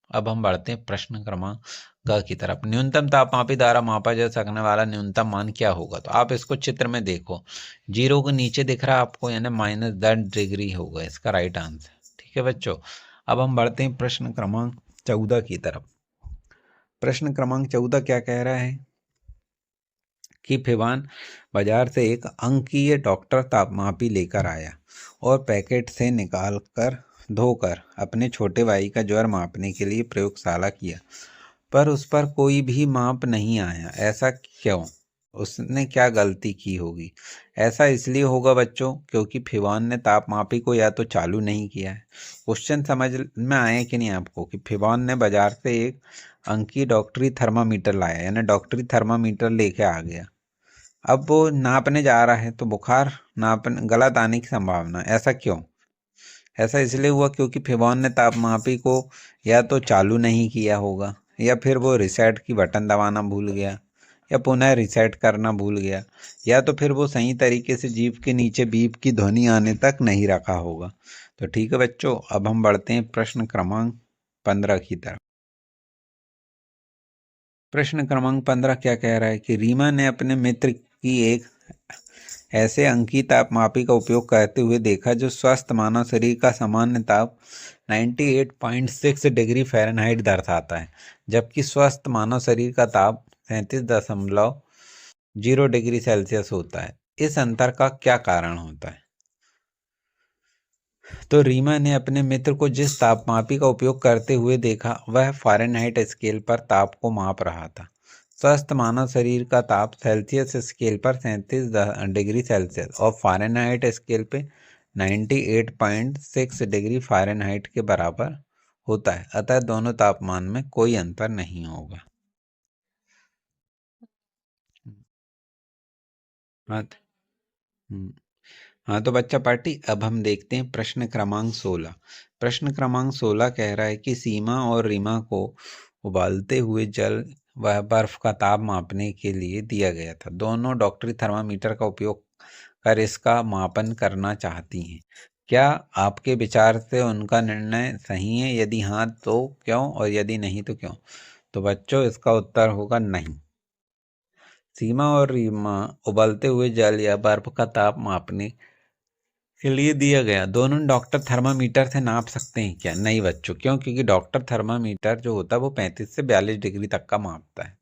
अब हम बढ़ते हैं प्रश्न क्रमांक ग की तरफ। न्यूनतम तापमापी द्वारा मापा जा सकने वाला न्यूनतम मान क्या होगा? तो आप इसको चित्र में देखो, 0 के नीचे दिख रहा है आपको, यानी -10 डिग्री होगा इसका राइट आंसर। ठीक है बच्चों, अब हम बढ़ते हैं प्रश्न क्रमांक 14 की तरफ। प्रश्न क्रमांक 14 क्या कह रहा है कि फिवान बाजार से एक अंकीय डॉक्टर तापमापी लेकर आया और पैकेट से निकाल कर धोकर अपने छोटे भाई का ज्वर मापने के लिए प्रयोगशाला किया, पर उस पर कोई भी माप नहीं आया। ऐसा क्यों? उसने क्या गलती की होगी। ऐसा इसलिए होगा बच्चों क्योंकि फिवान ने तापमापी को या तो चालू नहीं किया है। क्वेश्चन समझ में आया कि नहीं आपको कि फिवान ने बाजार से एक अंकीय डॉक्टरी थर्मामीटर लाया, यानी डॉक्टरी थर्मामीटर लेके आ गया। अब वो नापने जा रहा है तो बुखार नापने गलत आने की संभावना। ऐसा क्यों? ऐसा इसलिए हुआ क्योंकि फिवॉन ने तापमापी को या तो चालू नहीं किया होगा, या फिर वो रिसेट की बटन दबाना भूल गया, या पुनः रिसेट करना भूल गया, या तो फिर वो सही तरीके से जीभ के नीचे बीप की ध्वनि आने तक नहीं रखा होगा। तो ठीक है बच्चों, अब हम बढ़ते हैं प्रश्न क्रमांक 15 की तरफ। प्रश्न क्रमांक 15 क्या कह रहा है कि रीमा ने अपने मित्र की एक ऐसे अंकीय तापमापी का उपयोग करते हुए देखा जो स्वस्थ मानव शरीर का सामान्य ताप 98.6 डिग्री फ़ारेनहाइट दर्शाता है, जबकि स्वस्थ मानव शरीर का ताप 37.0 डिग्री सेल्सियस होता है। इस अंतर का क्या कारण होता है? तो रीमा ने अपने मित्र को जिस तापमापी का उपयोग करते हुए देखा वह फ़ारेनहाइट स्केल पर ताप को माप रहा था। स्वस्थ मानव शरीर का ताप सेल्सियस स्केल पर 37 डिग्री सेल्सियस और फ़ारेनहाइट स्केल पे 98.6 डिग्री फ़ारेनहाइट के बराबर होता है, अतः दोनों तापमान में कोई अंतर नहीं होगा। हाँ हाँ, तो बच्चा पार्टी अब हम देखते हैं प्रश्न क्रमांक 16। प्रश्न क्रमांक 16 कह रहा है कि सीमा और रीमा को उबालते हुए जल व बर्फ का ताप मापने के लिए दिया गया था। दोनों डॉक्टरी थर्मामीटर का उपयोग कर इसका मापन करना चाहती हैं। क्या आपके विचार से उनका निर्णय सही है? यदि हाँ तो क्यों, और यदि नहीं तो क्यों? तो बच्चों इसका उत्तर होगा नहीं। सीमा और रीमा उबलते हुए जल या बर्फ का ताप मापने के लिए दिया गया। दोनों डॉक्टर थर्मामीटर से नाप सकते हैं क्या? नहीं बच्चों, क्यों? क्योंकि डॉक्टर थर्मामीटर जो होता है वो 35 से 42 डिग्री तक का मापता है।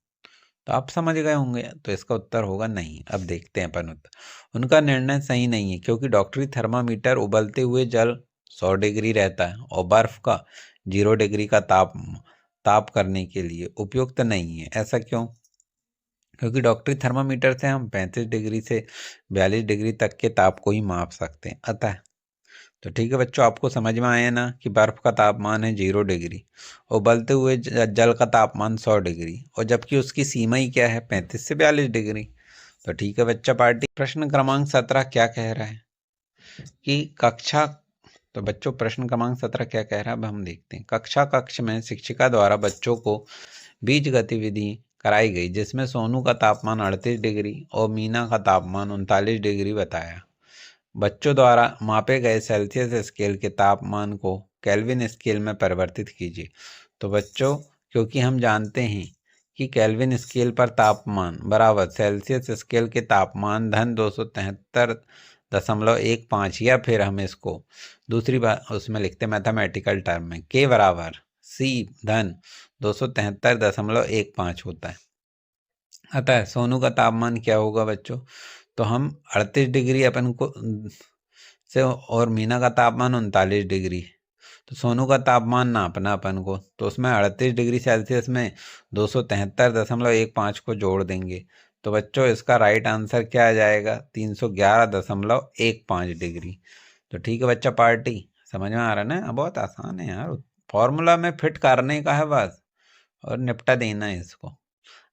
तो आप समझ गए होंगे, तो इसका उत्तर होगा नहीं। अब देखते हैं अपन उत्तर। उनका निर्णय सही नहीं है क्योंकि डॉक्टरी थर्मामीटर उबलते हुए जल 100 डिग्री रहता है और बर्फ का 0 डिग्री का ताप करने के लिए उपयुक्त नहीं है। ऐसा क्यों? क्योंकि डॉक्टरी थर्मामीटर से हम 35 डिग्री से 42 डिग्री तक के ताप को ही माप सकते हैं। अतः तो ठीक है बच्चों, आपको समझ में आया ना कि बर्फ का तापमान है 0 डिग्री, उबलते हुए जल का तापमान 100 डिग्री, और जबकि उसकी सीमा ही क्या है? 35 से 42 डिग्री। तो ठीक है बच्चा पार्टी। प्रश्न क्रमांक 17 क्या कह रहा है कि कक्षा तो बच्चों प्रश्न क्रमांक 17 क्या कह रहा है अब हम देखते हैं। कक्ष में शिक्षिका द्वारा बच्चों को बीज गतिविधि कराई गई जिसमें सोनू का तापमान 38 डिग्री और मीना का तापमान 39 डिग्री बताया। बच्चों द्वारा मापे गए सेल्सियस स्केल के तापमान को केल्विन स्केल में परिवर्तित कीजिए। तो बच्चों, क्योंकि हम जानते हैं कि केल्विन स्केल पर तापमान बराबर सेल्सियस स्केल के तापमान धन 273.15, या फिर हम इसको दूसरी बार उसमें लिखते मैथमेटिकल टर्म में के बराबर सी धन 273.15 होता है। अतः सोनू का तापमान क्या होगा बच्चों? तो हम 38 डिग्री अपन को से, और मीना का तापमान 39 डिग्री, तो सोनू का तापमान नापना अपन को, तो उसमें 38 डिग्री सेल्सियस में 273.15 को जोड़ देंगे। तो बच्चों इसका राइट आंसर क्या आ जाएगा? 311.15 डिग्री। तो ठीक है बच्चा पार्टी, समझ में आ रहा है ना? बहुत आसान है यार, फॉर्मूला में फिट करने का है बस और निपटा देना है इसको।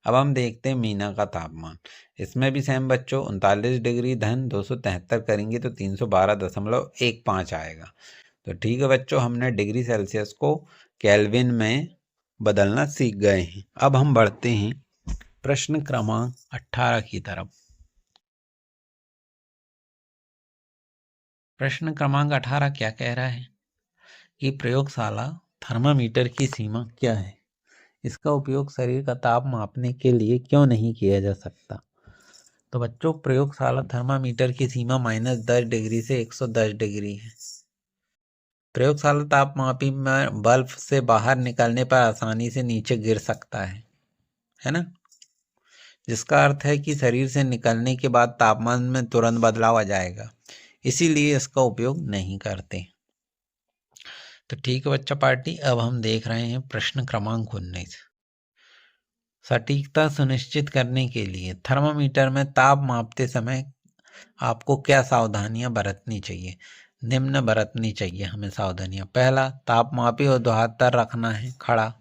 अब हम देखते हैं मीना का तापमान। इसमें भी सेम बच्चों 39 डिग्री धन 273 करेंगे तो 312.15 आएगा। तो ठीक है बच्चों, हमने डिग्री सेल्सियस को केल्विन में बदलना सीख गए हैं। अब हम बढ़ते हैं प्रश्न क्रमांक 18 की तरफ। प्रश्न क्रमांक 18 क्या कह रहा है कि प्रयोगशाला थर्मामीटर की सीमा क्या है? इसका उपयोग शरीर का ताप मापने के लिए क्यों नहीं किया जा सकता? तो बच्चों प्रयोगशाला थर्मामीटर की सीमा -10 डिग्री से 110 डिग्री है। प्रयोगशाला तापमापी में बल्ब से बाहर निकलने पर आसानी से नीचे गिर सकता है ना, जिसका अर्थ है कि शरीर से निकलने के बाद तापमान में तुरंत बदलाव आ जाएगा, इसीलिए इसका उपयोग नहीं करते। तो ठीक है बच्चा पार्टी, अब हम देख रहे हैं प्रश्न क्रमांक 19। सटीकता सुनिश्चित करने के लिए थर्मामीटर में ताप मापते समय आपको क्या सावधानियां बरतनी चाहिए? निम्न बरतनी चाहिए हमें सावधानियां। पहला, तापमापी ऊर्ध्वाधर रखना है खड़ा।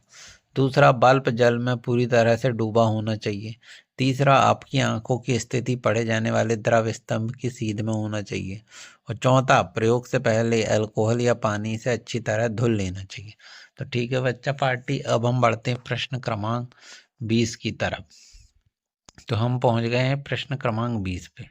दूसरा, बल्ब जल में पूरी तरह से डूबा होना चाहिए। तीसरा, आपकी आंखों की स्थिति पढ़े जाने वाले द्रव स्तंभ की सीध में होना चाहिए। और चौथा, प्रयोग से पहले अल्कोहल या पानी से अच्छी तरह धुल लेना चाहिए। तो ठीक है बच्चा पार्टी, अब हम बढ़ते हैं प्रश्न क्रमांक 20 की तरफ। तो हम पहुंच गए हैं प्रश्न क्रमांक 20 पे।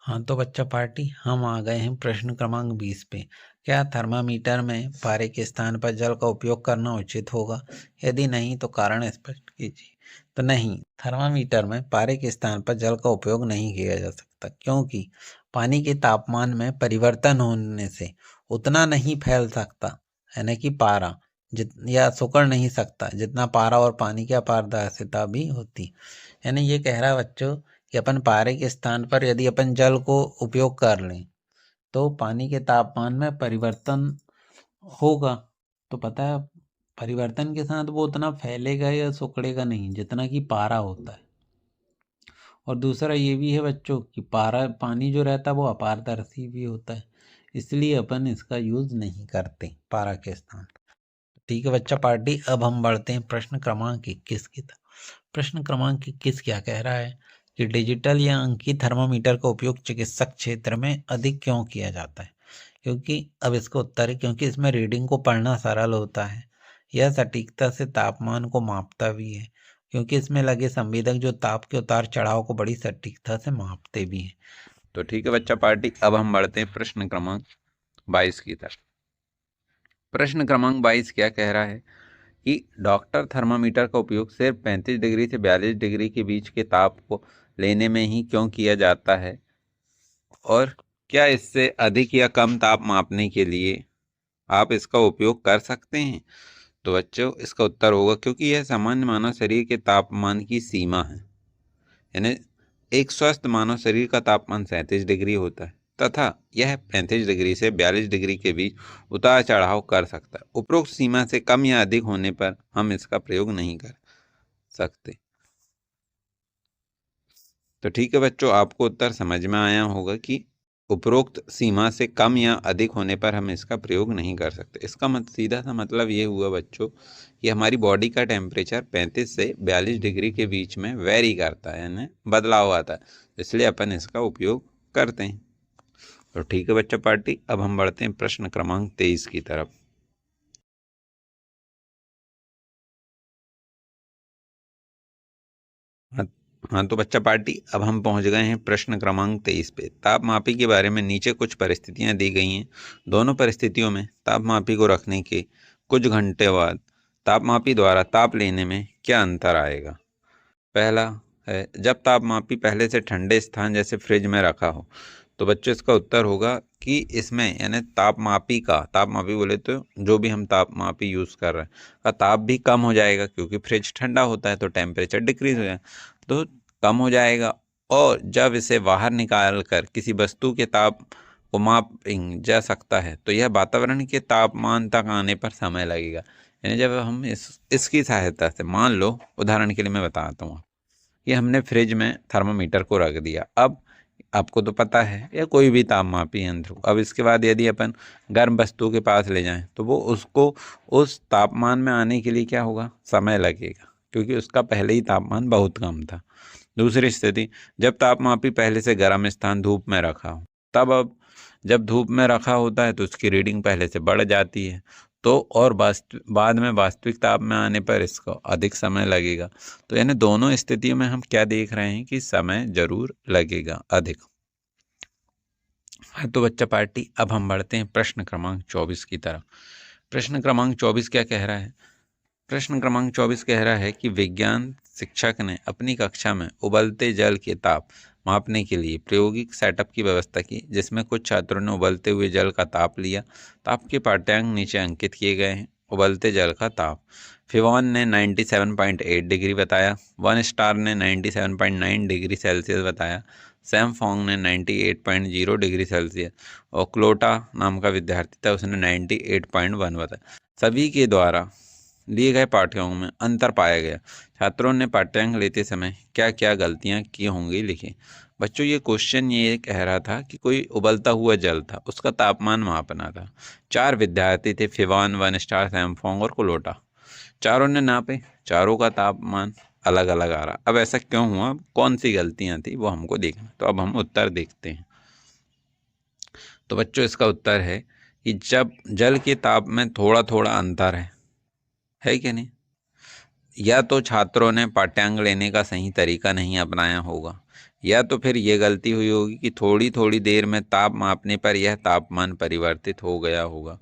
हाँ तो बच्चा पार्टी, हम आ गए हैं प्रश्न क्रमांक 20 पे। क्या थर्मामीटर में पारे के स्थान पर जल का उपयोग करना उचित होगा? यदि नहीं तो कारण स्पष्ट कीजिए। तो नहीं, थर्मामीटर में पारे के स्थान पर जल का उपयोग नहीं किया जा सकता, क्योंकि पानी के तापमान में परिवर्तन होने से उतना नहीं फैल सकता, यानी कि पारा या सिकुड़ नहीं सकता जितना पारा और पानी की अपारदर्शिता भी होती। यानी ये कह रहा है बच्चों कि अपन पारे के स्थान पर यदि अपन जल को उपयोग कर लें तो पानी के तापमान में परिवर्तन होगा। तो पता है परिवर्तन के साथ वो उतना फैलेगा या सिकुड़ेगा नहीं जितना कि पारा होता है। और दूसरा ये भी है बच्चों कि पारा पानी जो रहता है वो अपारदर्शी भी होता है, इसलिए अपन इसका यूज नहीं करते पारा के स्थान। ठीक है बच्चा पार्टी, अब हम बढ़ते हैं प्रश्न क्रमांक 21 की तरफ। प्रश्न क्रमांक 21 क्या कह रहा है कि डिजिटल या अंकीय थर्मामीटर का उपयोग चिकित्सक क्षेत्र में अधिक क्यों किया जाता है? क्योंकि अब इसका उत्तर है क्योंकि इसमें रीडिंग को पढ़ना सरल होता है। यह सटीकता से तापमान को मापता भी है, क्योंकि इसमें लगे संवेदक जो ताप के उतार चढ़ाव को बड़ी सटीकता से मापते भी हैं। तो ठीक है बच्चा पार्टी, अब हम बढ़ते हैं प्रश्न क्रमांक 22 की तरफ। प्रश्न क्रमांक 22 क्या कह रहा है कि डॉक्टर थर्मामीटर का उपयोग सिर्फ 35 डिग्री से 42 डिग्री के बीच के ताप को लेने में ही क्यों किया जाता है, और क्या इससे अधिक या कम ताप मापने के लिए आप इसका उपयोग कर सकते हैं? तो बच्चों इसका उत्तर होगा क्योंकि यह सामान्य मानव शरीर के तापमान की सीमा है। यानी एक स्वस्थ मानव शरीर का तापमान 37 डिग्री होता है तथा यह 35 डिग्री से 42 डिग्री के बीच उतार चढ़ाव कर सकता है। उपरोक्त सीमा से कम या अधिक होने पर हम इसका प्रयोग नहीं कर सकते। तो ठीक है बच्चों, आपको उत्तर समझ में आया होगा कि उपरोक्त सीमा से कम या अधिक होने पर हम इसका प्रयोग नहीं कर सकते। इसका सीधा सा मतलब ये हुआ बच्चों कि हमारी बॉडी का टेम्परेचर 35 से 42 डिग्री के बीच में वेरी करता है, यानी बदलाव आता है, इसलिए अपन इसका उपयोग करते हैं। तो ठीक है बच्चा पार्टी, अब हम बढ़ते हैं प्रश्न क्रमांक 23 की तरफ। हाँ तो बच्चा पार्टी, अब हम पहुंच गए हैं प्रश्न क्रमांक 23 पे। तापमापी के बारे में नीचे कुछ परिस्थितियां दी गई हैं। दोनों परिस्थितियों में तापमापी को रखने के कुछ घंटे बाद तापमापी द्वारा ताप लेने में क्या अंतर आएगा? पहला है जब तापमापी पहले से ठंडे स्थान जैसे फ्रिज में रखा हो। तो बच्चों इसका उत्तर होगा कि इसमें यानी तापमापी बोले तो जो भी हम तापमापी यूज़ कर रहे हैं का ताप भी कम हो जाएगा, क्योंकि फ्रिज ठंडा होता है तो टेम्परेचर डिक्रीज हो जाएगा, तो कम हो जाएगा। और जब इसे बाहर निकाल कर किसी वस्तु के ताप को माप जा सकता है तो यह वातावरण के तापमान तक आने पर समय लगेगा। यानी जब हम इसकी सहायता से, मान लो उदाहरण के लिए मैं बताता हूँ, कि हमने फ्रिज में थर्मामीटर को रख दिया। अब आपको तो पता है या कोई भी तापमापी यंत्र को, अब इसके बाद यदि अपन गर्म वस्तु के पास ले जाएं तो वो उसको उस तापमान में आने के लिए क्या होगा, समय लगेगा, क्योंकि उसका पहले ही तापमान बहुत कम था। दूसरी स्थिति, जब तापमापी पहले से गर्म स्थान धूप में रखा हो, तब अब जब धूप में रखा होता है तो उसकी रीडिंग पहले से बढ़ जाती है, तो और बाद में वास्तविक ताप में आने पर इसको अधिक समय लगेगा। तो यानी दोनों स्थितियों में हम क्या देख रहे हैं कि समय जरूर लगेगा अधिक। हाँ तो बच्चा पार्टी, अब हम बढ़ते हैं प्रश्न क्रमांक 24 की तरफ। प्रश्न क्रमांक 24 क्या कह रहा है? प्रश्न क्रमांक 24 कह रहा है कि विज्ञान शिक्षक ने अपनी कक्षा में उबलते जल के ताप मापने के लिए प्रायोगिक सेटअप की व्यवस्था की, जिसमें कुछ छात्रों ने उबलते हुए जल का ताप लिया। ताप के पाठ्यांक नीचे अंकित किए गए हैं। उबलते जल का ताप, फिवॉन ने 97.8 डिग्री बताया, 1 स्टार ने 97.9 डिग्री सेल्सियस बताया, सैम फोंग ने 98.0 डिग्री सेल्सियस और क्लोटा नाम का विद्यार्थी था, उसने 98.1 बताया। सभी के द्वारा दिए गए पाठ्यांक में अंतर पाया गया। छात्रों ने पाठ्यांक लेते समय क्या क्या गलतियां की होंगी लिखें। बच्चों ये क्वेश्चन ये कह रहा था कि कोई उबलता हुआ जल था, उसका तापमान मापना था। 4 विद्यार्थी थे, फिवान, वन स्टार, सैमफोंग और कुलोटा। चारों ने नापे, चारों का तापमान अलग अलग आ रहा। अब ऐसा क्यों हुआ, कौन सी गलतियां थी वो हमको देखना। तो अब हम उत्तर देखते हैं। तो बच्चों इसका उत्तर है कि जब जल के ताप में थोड़ा थोड़ा अंतर है कि नहीं, या तो छात्रों ने पाठ्यांक लेने का सही तरीका नहीं अपनाया होगा, या तो फिर ये गलती हुई होगी कि थोड़ी थोड़ी देर में ताप मापने पर यह तापमान परिवर्तित हो गया होगा।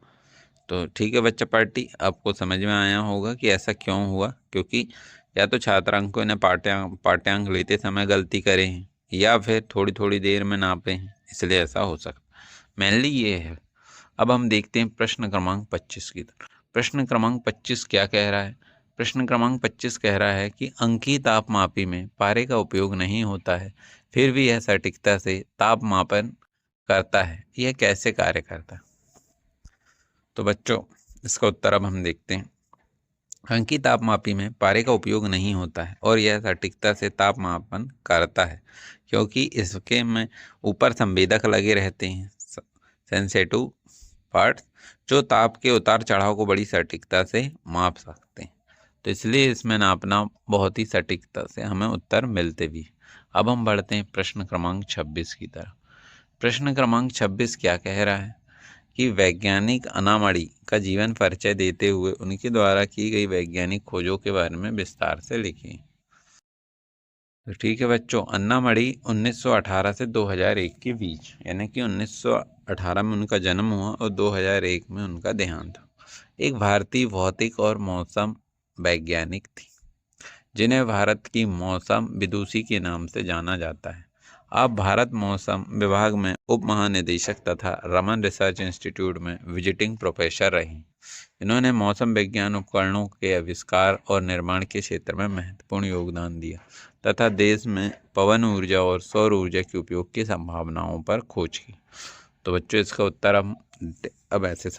तो ठीक है बच्चा पार्टी, आपको समझ में आया होगा कि ऐसा क्यों हुआ, क्योंकि या तो छात्रांकों ने पाठ्यांक लेते समय गलती करे हैं, या फिर थोड़ी थोड़ी देर में नापे हैं, इसलिए ऐसा हो सकता मेनली ये है। अब हम देखते हैं प्रश्न क्रमांक 25 की तरफ। प्रश्न क्रमांक 25 क्या कह रहा है। प्रश्न क्रमांक 25 कह रहा है कि अंकीय तापमापी में पारे का उपयोग नहीं होता है, फिर भी यह सटीकता से ताप मापन करता है, यह कैसे कार्य करता है। तो बच्चों इसका उत्तर अब हम देखते हैं। अंकीय तापमापी में पारे का उपयोग नहीं होता है और यह सटीकता से तापमापन करता है, क्योंकि इसके में ऊपर संवेदक लगे रहते हैं, सेंसेटिव पार्ट्स, जो ताप के उतार चढ़ाव को बड़ी सटीकता से माप सकते हैं। तो इसलिए इसमें नापना बहुत ही सटीकता से हमें उत्तर मिलते भी। अब हम बढ़ते हैं प्रश्न क्रमांक 26 की तरफ। प्रश्न क्रमांक 26 क्या कह रहा है कि वैज्ञानिक अन्ना मणि का जीवन परिचय देते हुए उनके द्वारा की गई वैज्ञानिक खोजों के बारे में विस्तार से लिखें। तो ठीक है बच्चों, अन्ना मणि 1918 से 2001 के बीच, यानी कि 1918 में उनका जन्म हुआ और 2001 में उनका देहांत हुआ, एक भारतीय भौतिक और मौसम वैज्ञानिक थी, जिन्हें भारत की मौसम विदुषी के नाम से जाना जाता है। आप भारत मौसम विभाग में उप महानिदेशक तथा रमन रिसर्च इंस्टीट्यूट में विजिटिंग प्रोफेसर रहीं। इन्होंने मौसम विज्ञान उपकरणों के आविष्कार और निर्माण के क्षेत्र में महत्वपूर्ण योगदान दिया तथा देश में पवन ऊर्जा और सौर ऊर्जा के उपयोग की संभावनाओं पर खोज की। तो बच्चों इसका उत्तर अब ऐसे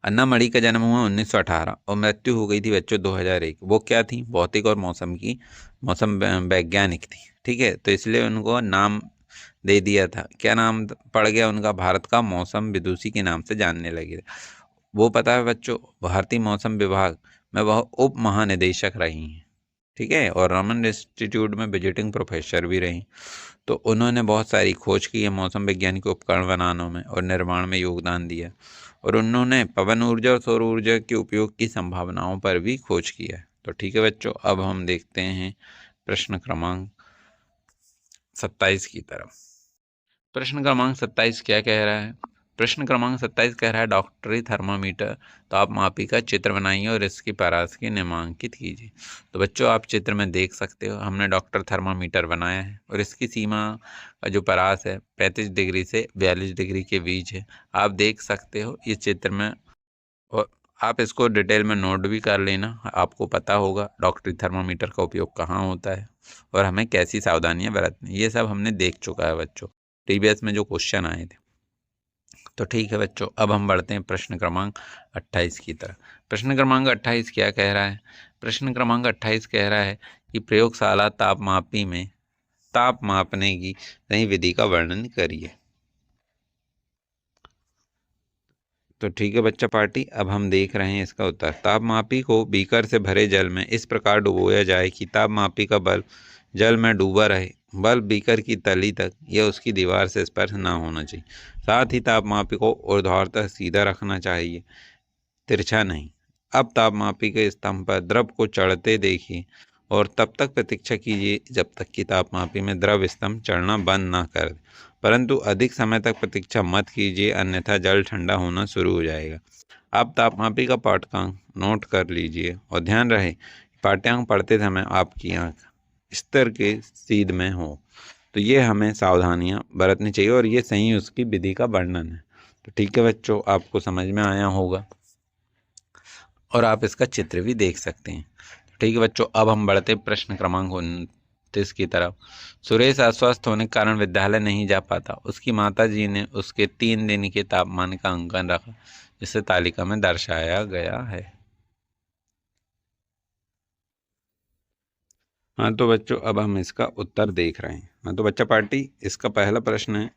अन्ना मणि का जन्म हुआ 1918 और मृत्यु हो गई थी बच्चों 2001। वो क्या थी, भौतिक और मौसम वैज्ञानिक थी। ठीक है, तो इसलिए उनको नाम दे दिया था, क्या नाम पड़ गया उनका, भारत का मौसम विदुषी के नाम से जानने लगे। वो पता है बच्चों, भारतीय मौसम विभाग में वह उप महानिदेशक रही हैं। ठीक है, और रमन इंस्टीट्यूट में विजिटिंग प्रोफेसर भी रही। तो उन्होंने बहुत सारी खोज की है, मौसम वैज्ञानिक उपकरण बनाने में और निर्माण में योगदान दिया, और उन्होंने पवन ऊर्जा और सौर ऊर्जा के उपयोग की संभावनाओं पर भी खोज किया है। तो ठीक है बच्चों, अब हम देखते हैं प्रश्न क्रमांक 27 की तरफ। प्रश्न क्रमांक 27 क्या कह रहा है। प्रश्न क्रमांक 27 कह रहा है डॉक्टरी थर्मामीटर तापमापी का चित्र बनाइए और इसकी परास नामांकित कीजिए। तो बच्चों आप चित्र में देख सकते हो, हमने डॉक्टर थर्मामीटर बनाया है और इसकी सीमा का जो परास है 35 डिग्री से 42 डिग्री के बीच है। आप देख सकते हो इस चित्र में, और आप इसको डिटेल में नोट भी कर लेना, आपको पता होगा डॉक्टरी थर्मामीटर का उपयोग कहाँ होता है और हमें कैसी सावधानियां बरतनी, ये सब हमने देख चुका है बच्चों, टीबीएस में जो क्वेश्चन आए थे। तो ठीक है बच्चों, अब हम बढ़ते हैं प्रश्न क्रमांक 28 की तरफ। प्रश्न क्रमांक 28 क्या कह रहा है। प्रश्न क्रमांक 28 कह रहा है कि प्रयोगशाला तापमापी में ताप मापने की सही विधि का वर्णन करिए। तो ठीक है बच्चा पार्टी, अब हम देख रहे हैं इसका उत्तर। तापमापी को बीकर से भरे जल में इस प्रकार डुबोया जाए कि तापमापी का बल्ब जल में डूबा रहे, बल्ब बीकर की तली तक या उसकी दीवार से स्पर्श न होना चाहिए। साथ ही तापमापी को ऊर्ध्वाधर सीधा रखना चाहिए, तिरछा नहीं। अब तापमापी के स्तंभ पर द्रव को चढ़ते देखिए और तब तक प्रतीक्षा कीजिए जब तक कि तापमापी में द्रव स्तंभ चढ़ना बंद न कर दे, परंतु अधिक समय तक प्रतीक्षा मत कीजिए, अन्यथा जल ठंडा होना शुरू हो जाएगा। आप तापमापी का पाठ्यांक नोट कर लीजिए और ध्यान रहे पाठ्यांक पढ़ते समय आपकी आंख स्तर के सीध में हो। तो ये हमें सावधानियां बरतनी चाहिए और ये सही उसकी विधि का वर्णन है। तो ठीक है बच्चों, आपको समझ में आया होगा और आप इसका चित्र भी देख सकते हैं। ठीक है बच्चों, अब हम बढ़ते प्रश्न क्रमांक 29 की तरफ। सुरेश अस्वस्थ होने के कारण विद्यालय नहीं जा पाता। उसकी माता जी ने उसके 3 दिन के तापमान का अंकन रखा, जिसे तालिका में दर्शाया गया है। हाँ तो बच्चों अब हम इसका उत्तर देख रहे हैं। हाँ तो बच्चा पार्टी इसका पहला प्रश्न है।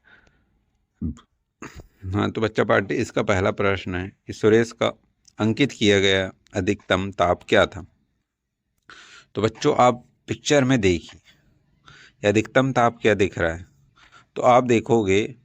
हाँ तो बच्चा पार्टी इसका पहला प्रश्न है कि सुरेश का अंकित किया गया अधिकतम ताप क्या था। तो बच्चों आप पिक्चर में देखिए अधिकतम ताप क्या दिख रहा है। तो आप देखोगे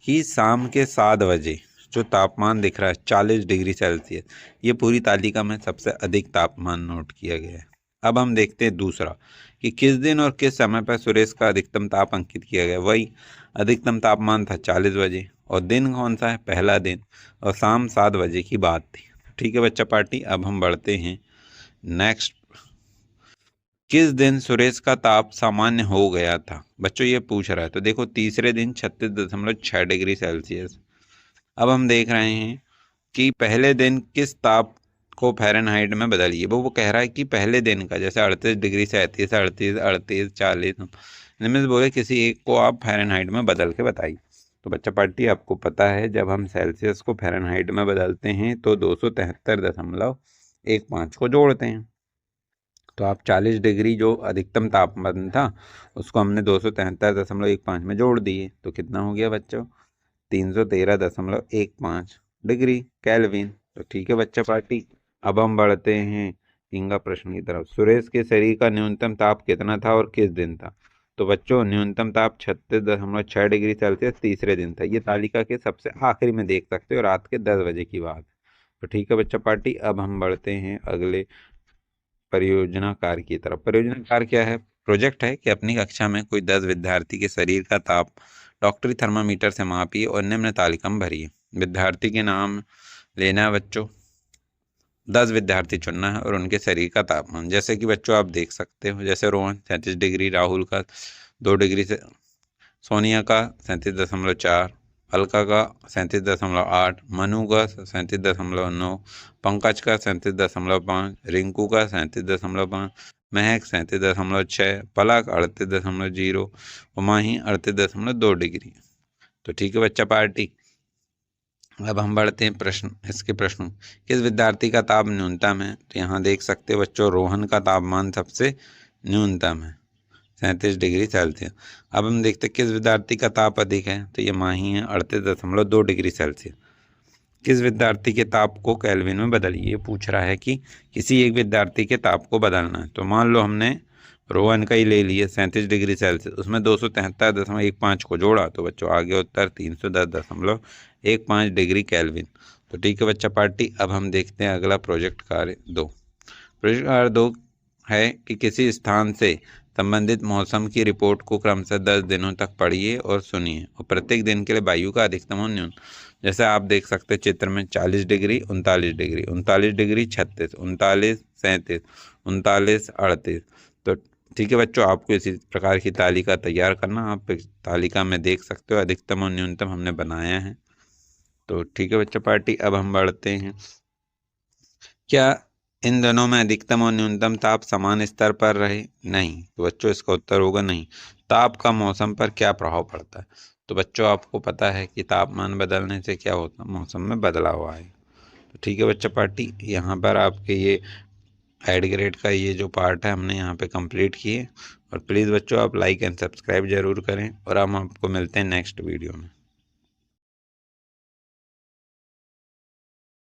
कि शाम के 7 बजे जो तापमान दिख रहा है 40 डिग्री सेल्सियस, ये पूरी तालिका में सबसे अधिक तापमान नोट किया गया है। अब हम देखते हैं दूसरा कि किस दिन और किस समय पर सुरेश का अधिकतम ताप अंकित किया गया। वही अधिकतम तापमान था 40 बजे, और दिन कौन सा है, पहला दिन, और शाम 7 बजे की बात थी। ठीक है बच्चा पार्टी, अब हम बढ़ते हैं नेक्स्ट। किस दिन सुरेश का ताप सामान्य हो गया था। बच्चों ये पूछ रहा है, तो देखो तीसरे दिन 36.6 डिग्री सेल्सियस। अब हम देख रहे हैं कि पहले दिन किस ताप को फ़ारेनहाइट में बदलिए। वो कह रहा है कि पहले दिन का, जैसे 38 डिग्री, 37, 38, 38, 40, इनमें से बोले किसी एक को आप फ़ारेनहाइट में बदल के बताइए। तो बच्चा पार्टी आपको पता है जब हम सेल्सियस को फ़ारेनहाइट में बदलते हैं तो 273.15 को जोड़ते हैं। तो आप 40 डिग्री जो अधिकतम तापमान था उसको हमने 273.15 में जोड़ दिए, तो कितना हो गया बच्चों, 313.15 डिग्री केल्विन। तो ठीक है बच्चा पार्टी, अब हम बढ़ते हैं तीसरा प्रश्न की तरफ। सुरेश के शरीर का न्यूनतम ताप कितना था और किस दिन था। तो बच्चों न्यूनतम ताप 36.6 डिग्री सेल्सियस तीसरे दिन था। ये तालिका के सबसे आखिरी में देख सकते हो, रात के 10 बजे की बात। तो ठीक है बच्चा पार्टी, अब हम बढ़ते हैं अगले परियोजना कार्य की तरफ। परियोजना कार्य क्या है, प्रोजेक्ट है कि अपनी कक्षा में कोई 10 विद्यार्थी के शरीर का ताप डॉक्टरी थर्मामीटर से मापिए और निम्न तालिका में भरिए। विद्यार्थी के नाम लेना है बच्चों, 10 विद्यार्थी चुनना है और उनके शरीर का तापमान, जैसे कि बच्चों आप देख सकते हो, जैसे रोहन 37 डिग्री, राहुल का 2 डिग्री से, सोनिया का 37.4, अलका का 37.8, मनु का 37.9, पंकज का 37.5, रिंकू का 37.5, महक 37.6, पलक 38.0, उमाही 38.2 डिग्री। तो ठीक है बच्चा पार्टी, अब हम बढ़ते हैं इसके प्रश्नों। किस विद्यार्थी का ताप न्यूनतम है। तो यहाँ देख सकते हो बच्चों, रोहन का तापमान सबसे न्यूनतम है 37 डिग्री सेल्सियस। अब हम देखते हैं किस विद्यार्थी का ताप अधिक है। तो ये माही है 38.2 डिग्री सेल्सियस। किस विद्यार्थी के ताप को केल्विन में बदलिए। ये पूछ रहा है कि किसी एक विद्यार्थी के ताप को बदलना है। तो मान लो हमने रोहन का ही ले लिए 37 डिग्री सेल्सियस, उसमें 273.15 को जोड़ा, तो बच्चों आ गया उत्तर 310.15 डिग्री केल्विन। तो ठीक है बच्चा पार्टी, अब हम देखते हैं अगला प्रोजेक्ट कार्य 2। प्रोजेक्ट कार्य 2 है कि किसी स्थान से संबंधित मौसम की रिपोर्ट को क्रमशः 10 दिनों तक पढ़िए और सुनिए, और प्रत्येक दिन के लिए वायु का अधिकतम और न्यूनतम, जैसे आप देख सकते हैं चित्र में 40 डिग्री, 39 डिग्री, 39 डिग्री 36, 39 37, 39 38। तो ठीक है बच्चों, आपको इसी प्रकार की तालिका तैयार करना, आप तालिका में देख सकते हो अधिकतम और न्यूनतम हमने बनाया है। तो ठीक है बच्चा पार्टी, अब हम बढ़ते हैं। क्या इन दोनों में अधिकतम और न्यूनतम ताप समान स्तर पर रहे। नहीं। तो बच्चों इसका उत्तर होगा नहीं। ताप का मौसम पर क्या प्रभाव पड़ता है। तो बच्चों आपको पता है कि तापमान बदलने से क्या होता है, मौसम में बदलाव आए। तो ठीक है बच्चा पार्टी, यहाँ पर आपके ये ऐड ग्रेड का ये जो पार्ट है हमने यहाँ पे कंप्लीट किए। और प्लीज़ बच्चों आप लाइक एंड सब्सक्राइब जरूर करें, और हम आपको मिलते हैं नेक्स्ट वीडियो में।